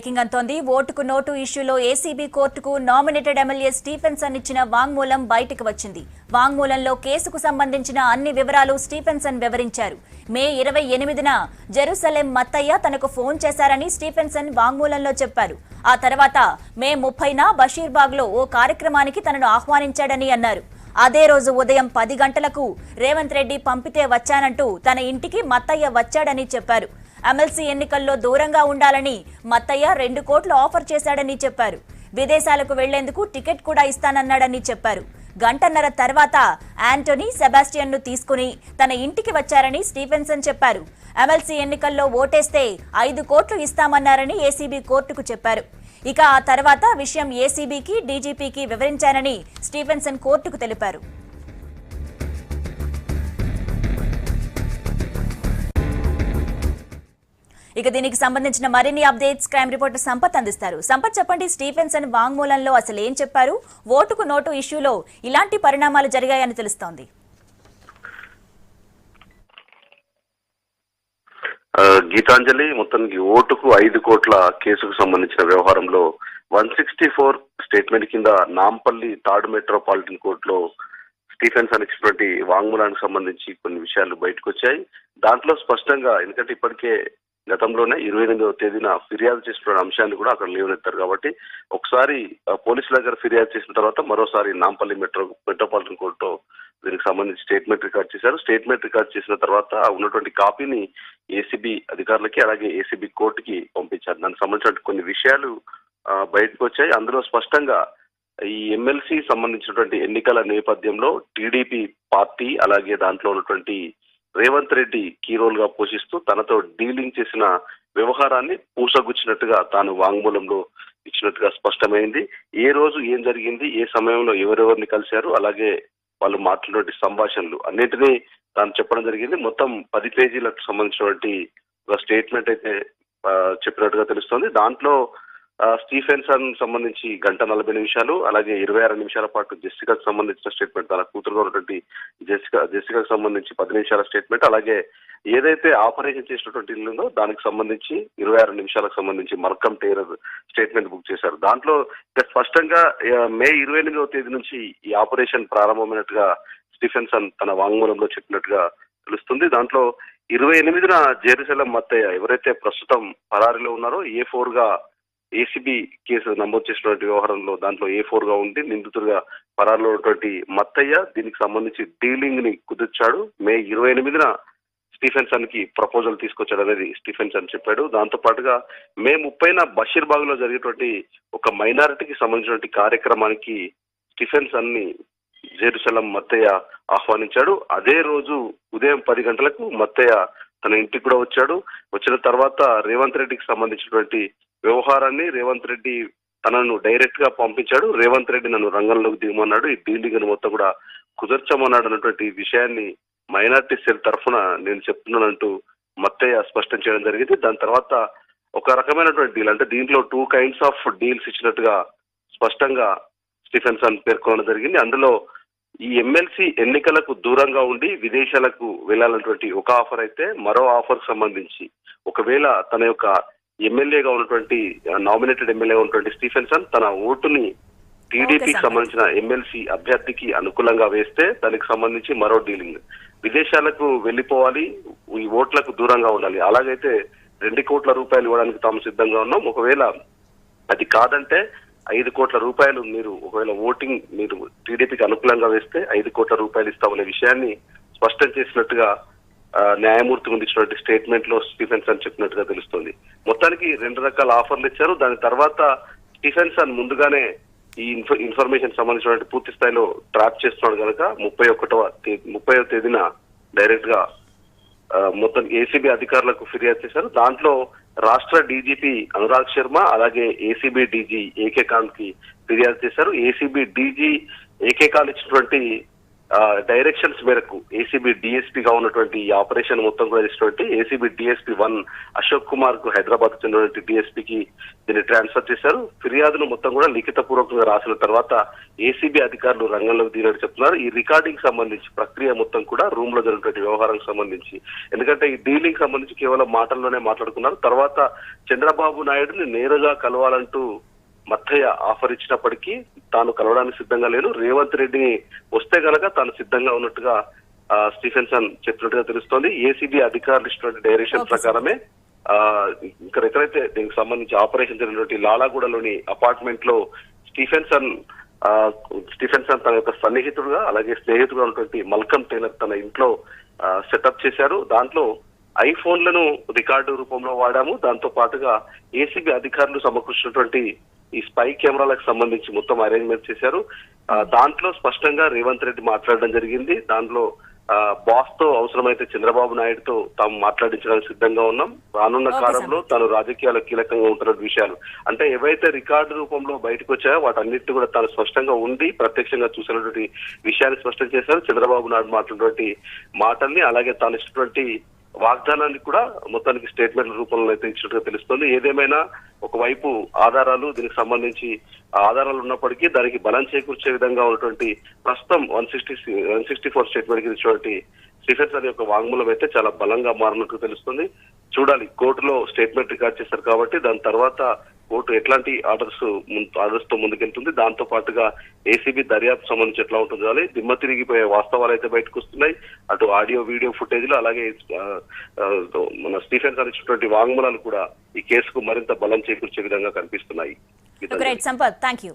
Breaking అంటోంది. ఓటుకు note ఇష్యూలో ఏసీబీ కోర్టుకు నామినేటెడ్ ఎమ్మెల్యే స్టీఫెన్సన్ ఇచ్చిన వాంగ్మూలం బయటకు వచ్చింది. వాంగ్మూలంలో కేసుకు సంబంధించిన అన్ని వివరాలు స్టీఫెన్సన్ వివరించారు. మే 28న జెరూసలేం మత్తయ్య తనకు ఫోన్ చేశారని స్టీఫెన్సన్ వాంగ్మూలంలో చెప్పారు. ఆ తర్వాత మే 30న బషీర్బాగ్లో ఓ కార్యక్రమానికి తనను ఆహ్వానించాడని అన్నారు. అదే రోజు ఉదయం 10 గంటలకు రేవంత్ రెడ్డి పంపితే వచ్చానంటూ తన ఇంటికి మత్తయ్య వచ్చాడని చెప్పారు. ఎమ్మెల్సీ ఎన్నికల్లో దూరంగా ఉండాలని మత్తయ్య 2 కోట్లు ఆఫర్ చేశాడని చెప్పారు. విదేశాలకు వెళ్లేందుకు టికెట్ కూడా ఇస్తానన్నాడని చెప్పారు. గంటన్నర తర్వాత యాంటోనీ సెబాస్టియన్ ను తీసుకుని తన ఇంటికి వచ్చారని స్టీఫెన్సన్ చెప్పారు. ఎమ్మెల్సీ ఎన్నికల్లో ఓటేస్తే 5 కోట్లు ఇస్తామన్నారని ఏసీబీ కోర్టుకు చెప్పారు. ఇక ఆ తర్వాత విషయం ఏసీబీకి డీజీపీకి వివరించారని స్టీఫెన్సన్ కోర్టుకు తెలిపారు. ఇక దీనికి సంబంధించిన మరిన్ని అప్డేట్స్ క్రైమ్ రిపోర్టర్ సంపత్ అందిస్తారు. సంపత్, చెప్పండి, స్టీఫెన్సన్ వాంగ్మూలంలో అసలు ఏం చెప్పారు? ఓటుకు నోటు ఇష్యూలో ఇలాంటి పరిణామాలు జరిగాయని తెలుస్తోంది. గీతాంజలి, మొత్తానికి ఓటుకు 5 కోట్ల కేసుకు సంబంధించిన వ్యవహారంలో 164 స్టేట్మెంట్ కింద నాంపల్లి థర్డ్ మెట్రోపాలిటన్ కోర్టులో స్టీఫెన్సన్ ఇచ్చినటువంటి వాంగ్మూలానికి సంబంధించి కొన్ని విషయాలు బయటకు వచ్చాయి. దాంట్లో స్పష్టంగా, ఎందుకంటే ఇప్పటికే గతంలోనే 28వ తేదీన ఫిర్యాదు చేసిన అంశాన్ని కూడా అక్కడ లేవనెత్తారు. కాబట్టి ఒకసారి పోలీసుల దగ్గర ఫిర్యాదు చేసిన తర్వాత మరోసారి నాంపల్లి మెట్రోపాలిటన్ కోర్టులో దీనికి సంబంధించి స్టేట్మెంట్ రికార్డ్ చేశారు. స్టేట్మెంట్ రికార్డ్ చేసిన తర్వాత ఉన్నటువంటి కాపీని ఏసీబీ అధికారులకి అలాగే ఏసీబీ కోర్టుకి పంపించారు. దానికి సంబంధించిన కొన్ని విషయాలు బయటకు వచ్చాయి. అందులో స్పష్టంగా ఈ ఎమ్మెల్సీ సంబంధించినటువంటి ఎన్నికల నేపథ్యంలో టీడీపీ పార్టీ అలాగే దాంట్లో ఉన్నటువంటి రేవంత్ రెడ్డి కీ రోల్ గా పోషిస్తూ తనతో డీలింగ్ చేసిన వ్యవహారాన్ని పూసగుచ్చినట్టుగా తాను వాంగ్మూలంలో ఇచ్చినట్టుగా స్పష్టమైంది. ఏ రోజు ఏం జరిగింది, ఏ సమయంలో ఎవరెవరిని కలిశారు, అలాగే వాళ్ళు మాట్లాడినటువంటి సంభాషణలు అన్నింటినీ తాను చెప్పడం జరిగింది. మొత్తం 10 పేజీలకు సంబంధించినటువంటి ఒక స్టేట్మెంట్ అయితే చెప్పినట్టుగా తెలుస్తోంది. దాంట్లో స్టీఫెన్సన్ సంబంధించి 1:40 అలాగే 26 నిమిషాల పాటు జెసికాకు సంబంధించిన స్టేట్మెంట్, తన కూతురుగా ఉన్నటువంటి జెసికాకు సంబంధించి 10 నిమిషాల స్టేట్మెంట్, అలాగే ఏదైతే ఆపరేషన్ చేసినటువంటి ఇల్లు ఉందో దానికి సంబంధించి 26 నిమిషాలకు సంబంధించి మల్కమ్ టేరర్ స్టేట్మెంట్ బుక్ చేశారు. దాంట్లో స్పష్టంగా మే 28వ తేదీ నుంచి ఈ ఆపరేషన్ ప్రారంభమైనట్టుగా స్టీఫెన్సన్ తన వాంగ్మూలంలో చెప్పినట్టుగా తెలుస్తుంది. దాంట్లో 28న జెరూసలేం మత్తయ్య ఎవరైతే ప్రస్తుతం పరారీలో ఉన్నారో A4 గా ఏసీబీ కేసు నమోదు చేసినటువంటి వ్యవహారంలో దాంట్లో A4 గా ఉండి నిందితుడిగా పరారులో ఉన్నటువంటి మత్తయ్య దీనికి సంబంధించి డీలింగ్ ని కుదిర్చాడు. మే 28న స్టీఫెన్సన్ కి ప్రపోజల్ తీసుకొచ్చాడు అనేది స్టీఫెన్సన్ చెప్పాడు. దాంతో పాటుగా మే 30న బషీర్బాగ్ లో జరిగేటువంటి ఒక మైనారిటీకి సంబంధించినటువంటి కార్యక్రమానికి స్టీఫెన్సన్ ని జెరూసలేం మత్తయ్య ఆహ్వానించాడు. అదే రోజు ఉదయం 10 గంటలకు మత్తయ్య తన ఇంటికి కూడా వచ్చాడు. వచ్చిన తర్వాత రేవంత్ రెడ్డికి సంబంధించినటువంటి వ్యవహారాన్ని రేవంత్ రెడ్డి తనను డైరెక్ట్ గా పంపించాడు. రేవంత్ రెడ్డి నన్ను రంగంలోకి దిగమన్నాడు, ఈ డీలింగ్ మొత్తం కూడా కుదర్చమన్నాడు అన్నటువంటి విషయాన్ని మైనార్టీ సెల్ తరఫున నేను చెప్తున్నానంటూ మత్తయ్య స్పష్టం చేయడం జరిగింది. దాని తర్వాత ఒక రకమైనటువంటి డీల్, అంటే దీంట్లో 2 kinds ఆఫ్ డీల్స్ ఇచ్చినట్టుగా స్పష్టంగా స్టీఫెన్సన్ పేర్కొనడం జరిగింది. అందులో ఈ ఎమ్మెల్సీ ఎన్నికలకు దూరంగా ఉండి విదేశాలకు వెళ్లాలన్నటువంటి ఒక ఆఫర్ అయితే, మరో ఆఫర్ సంబంధించి ఒకవేళ తన యొక్క ఎమ్మెల్యేగా ఉన్నటువంటి నామినేటెడ్ ఎమ్మెల్యేగా ఉన్నటువంటి స్టీఫెన్సన్ తన ఓటుని టీడీపీకి సంబంధించిన ఎమ్మెల్సీ అభ్యర్థికి అనుకూలంగా వేస్తే దానికి సంబంధించి మరో డీలింగ్, విదేశాలకు వెళ్లిపోవాలి, ఈ ఓట్లకు దూరంగా ఉండాలి, అలాగైతే 2 కోట్ల రూపాయలు ఇవ్వడానికి తాము సిద్ధంగా ఉన్నాం, ఒకవేళ అది కాదంటే 5 కోట్ల రూపాయలు మీరు ఒకవేళ ఓటింగ్ మీరు టీడీపీకి అనుకూలంగా వేస్తే 5 కోట్ల రూపాయలు ఇస్తామనే విషయాన్ని స్పష్టం చేసినట్టుగా న్యాయమూర్తి ముందు ఇచ్చినటువంటి స్టేట్మెంట్ లో స్టీఫెన్సన్ చెప్పినట్టుగా తెలుస్తుంది. మొత్తానికి 2 రకాల ఆఫర్లు ఇచ్చారు. దాని తర్వాత స్టీఫెన్సన్ ముందుగానే ఈ ఇన్ఫర్మేషన్ సంబంధించినటువంటి పూర్తి స్థాయిలో ట్రాప్ చేస్తున్నాడు కనుక 30వ తేదీన డైరెక్ట్ గా మొత్తం ఏసీబీ అధికారులకు ఫిర్యాదు చేశారు. దాంట్లో రాష్ట్ర డీజీపీ అనురాగ్ శర్మ అలాగే ఏసీబీ డీజీ ఏకే కాంత్ కి ఫిర్యాదు చేశారు. ఏసీబీ డీజీ ఏకే కాంత్ ఇచ్చినటువంటి డైరెక్షన్స్ మేరకు ఏసీబీ డిఎస్పీగా ఉన్నటువంటి ఈ ఆపరేషన్ మొత్తం కూడా చేసినటువంటి ఏసీబీ డిఎస్పీ 1 అశోక్ కుమార్ కు హైదరాబాద్ చెందినటువంటి డిఎస్పీకి దీన్ని ట్రాన్స్ఫర్ చేశారు. ఫిర్యాదును మొత్తం కూడా లిఖిత పూర్వకంగా రాసిన తర్వాత ఏసీబీ అధికారులు రంగంలోకి దిగినట్టు చెప్తున్నారు. ఈ రికార్డింగ్ సంబంధించి ప్రక్రియ మొత్తం కూడా రూమ్ లో జరిగినటువంటి వ్యవహారానికి సంబంధించి, ఎందుకంటే ఈ డీలింగ్ సంబంధించి కేవలం మాటల్లోనే మాట్లాడుకున్నారు. తర్వాత చంద్రబాబు నాయుడుని నేరుగా కలవాలంటూ మత్తయ్య ఆఫర్ ఇచ్చినప్పటికీ తాను కలవడానికి సిద్ధంగా లేను, రేవంత్ రెడ్డిని వస్తే గనక తాను సిద్ధంగా ఉన్నట్టుగా స్టీఫెన్సన్ చెప్పినట్టుగా తెలుస్తోంది. ఏసీబీ అధికారులు ఇచ్చినటువంటి డైరెక్షన్ ప్రకారమే ఇక్కడ ఎక్కడైతే దీనికి సంబంధించి ఆపరేషన్ జరిగినటువంటి లాలాగూడలోని అపార్ట్మెంట్ లో స్టీఫెన్సన్ తన యొక్క సన్నిహితుడుగా అలాగే స్నేహితుడుగా ఉన్నటువంటి మల్కమ్ టైలర్ తన ఇంట్లో సెటప్ చేశారు. దాంట్లో ఐఫోన్లను రికార్డు రూపంలో వాడాము. దాంతో పాటుగా ఏసీబీ అధికారులు సమకూర్చినటువంటి ఈ స్పై కెమెరాలకు సంబంధించి మొత్తం అరేంజ్మెంట్ చేశారు. దాంట్లో స్పష్టంగా రేవంత్ రెడ్డి మాట్లాడడం జరిగింది. దాంట్లో బాస్ తో అవసరమైతే చంద్రబాబు నాయుడుతో తాము మాట్లాడించడానికి సిద్ధంగా ఉన్నాం, రానున్న కాలంలో తాను రాజకీయాలకు కీలకంగా ఉంటున్న విషయాలు అంటే ఏవైతే రికార్డు రూపంలో బయటకు వచ్చాయో వాటన్నిటి కూడా తాను స్పష్టంగా ఉండి ప్రత్యక్షంగా చూసినటువంటి విషయాన్ని స్పష్టం చేశారు. చంద్రబాబు నాయుడు మాట్లాడినటువంటి మాటల్ని అలాగే తాను ఇచ్చినటువంటి వాగ్దానాన్ని కూడా మొత్తానికి స్టేట్మెంట్ రూపంలో అయితే ఇచ్చినట్టుగా తెలుస్తుంది. ఏదేమైనా ఒకవైపు ఆధారాలు దీనికి సంబంధించి ఆధారాలు ఉన్నప్పటికీ దానికి బలం చేకూర్చే విధంగా ఉన్నటువంటి ప్రస్తుతం 164 స్టేట్మెంట్ కి ఇచ్చినటువంటి స్టీఫెన్సన్ యొక్క వాంగ్మూలం అయితే చాలా బలంగా మారినట్టు తెలుస్తుంది. చూడాలి, కోర్టులో స్టేట్మెంట్ రికార్డ్ చేశారు కాబట్టి దాని తర్వాత కోర్టు ఎట్లాంటి ఆర్డర్స్ తో ముందుకెళ్తుంది, దాంతో పాటుగా ఏసీబీ దర్యాప్తు సంబంధించి ఎట్లా ఉంటుంది చూడాలి. దిమ్మ తిరిగిపోయే వాస్తవాలు అయితే బయటకు వస్తున్నాయి. అటు ఆడియో వీడియో ఫుటేజ్ లో అలాగే మన స్టీఫెన్సన్ ఇచ్చినటువంటి వాంగ్మూలాలు కూడా ఈ కేసుకు మరింత బలం చేకూర్చే విధంగా కనిపిస్తున్నాయి. Sampath, thank you.